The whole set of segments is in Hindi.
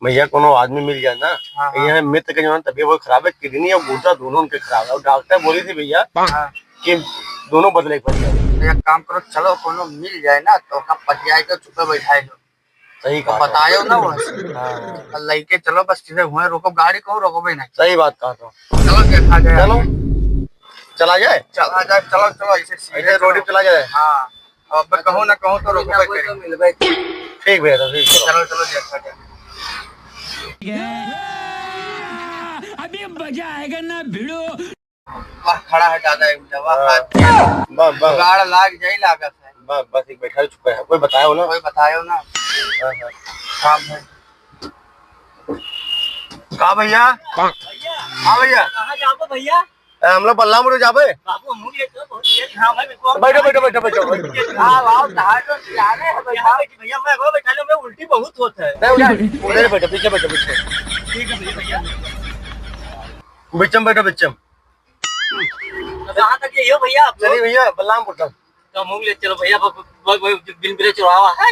भैया कोनो आदमी मिल जाए ना, हाँ, यहाँ मित्र के जो है तबीयत बहुत खराब है, किडनी और गुर्दा दोनों उनके खराब है और डॉक्टर बोली थी भैया हाँ। कि दोनों बदले पड़ेगा। तो एक काम करो, चलो कोनो मिल जाए ना तो हम पटियाए तो चुपे बैठाए दो, सही तो कहा बतायो ना वो हाँ लइके चलो बस सीधे हुए, रोको गाड़ी को, रोको भाई नहीं। सही बात कहा तो चलो देखा जाए, चलो चला जाए चला जाए, चलो चलो ऐसे ऐसे रोड पे चला जाए। हाँ, अब कहूँ ना कहूँ तो रोको भाई। ठीक भैया तो ठीक चलो चलो देखा जाए। अभी मजा आएगा ना भिड़ो। वाह खड़ा है दादा एक दवा बस बस गाड़ लाग जाई लागत है। बस बस एक बैठा चुका है, कोई बताया ना। कोई बतायो ना। हाँ, हाँ। काम है कहा भैया? हाँ भैया कहाँ जाओ भैया? हम लोग बल्लामुड़ जाबे। बाबू मुँह ले तो बहुत तेज घाम है मेरे को। बैठो बैठो बैठो बैठो हाँ वाह धार तो जाने है यहाँ बैठी भैया, मैं को बैठा लूँ, मैं उल्टी बहुत होता है। उधर बैठो, पीछे बैठो, पीछे ठीक है भैया। बिचम बैठो, बिचम। तो कहाँ तक ये हो भैया आप लोग? चलिए भैया बल्लामुड़ तक। तो मुँह ले चलो भैया, बिन बिरे चढ़ावा है,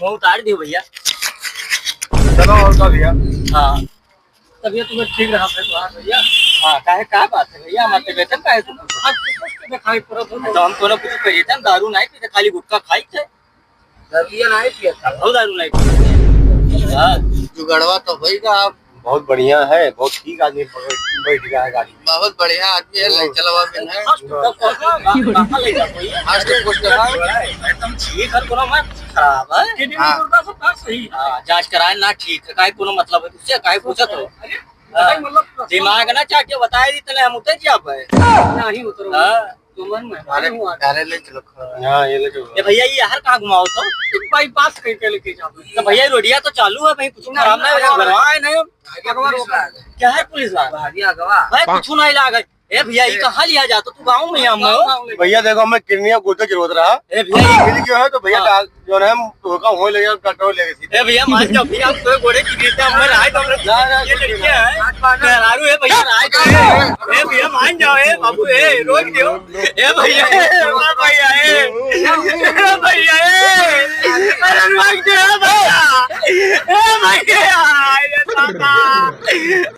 मुँह उतार दियो भैया। चलो और का भैया। हाँ तबियत तुम्हें ठीक रहा भैया। हाँ काहे क्या बात है भैया, हमारे वेतन काहे तुम खाई पूरा तो हम कोनो कुछ कहिए थे, दारू नहीं पीते, खाली गुटखा खाई थे, दरिया नहीं पिया था। और दारू नहीं पीते। हाँ जुगड़वा तो होगा। आप बहुत बढ़िया है, बहुत ठीक आदमी बैठ गया है गाड़ी में। बहुत बढ़िया आदमी है, ले चलवा में है। कहाँ ले जाओ भैया? आज तो कुछ लगा एकदम ठीक है, कोनो मैं खराब है, किडनी हाँ। गुर्दा सब बात सही। हाँ जांच कराए ना, ठीक है, काहे कोनो मतलब है तुझसे, काहे पूछत हो? दिमाग ना चाटे बताए दी तले हम उतर जा पाए नहीं उतरो। हाँ तुमन में अरे ले चलो। हाँ ये ले चलो। ये भैया ये हर कहाँ घुमाओ तो बाईपास कहीं के लेके जाओ। तो भैया रोडिया तो चालू है, भाई कुछ खराब नहीं है, बनवाए नहीं क्या है पुलिस वाला भागिया गवा। भाई कुछ नहीं लागे। ए भैया ये कहाँ लिया जाता, तू गाँव में हम हो? भैया देखो मैं किडनी और गुर्दे की जरूरत रहा। ए भैया ये- मिल गया है तो भैया हाँ। जो है हम धोखा हो ले गया, पेट्रोल ले गई। ए भैया मान जाओ भैया, आप तो गोड़े की गिरते हम रहा है तो ये लड़कियां हैं मेहरारू है भैया, रहा है ए भैया मान जाओ, ए बाबू ए रोक दियो, ए भैया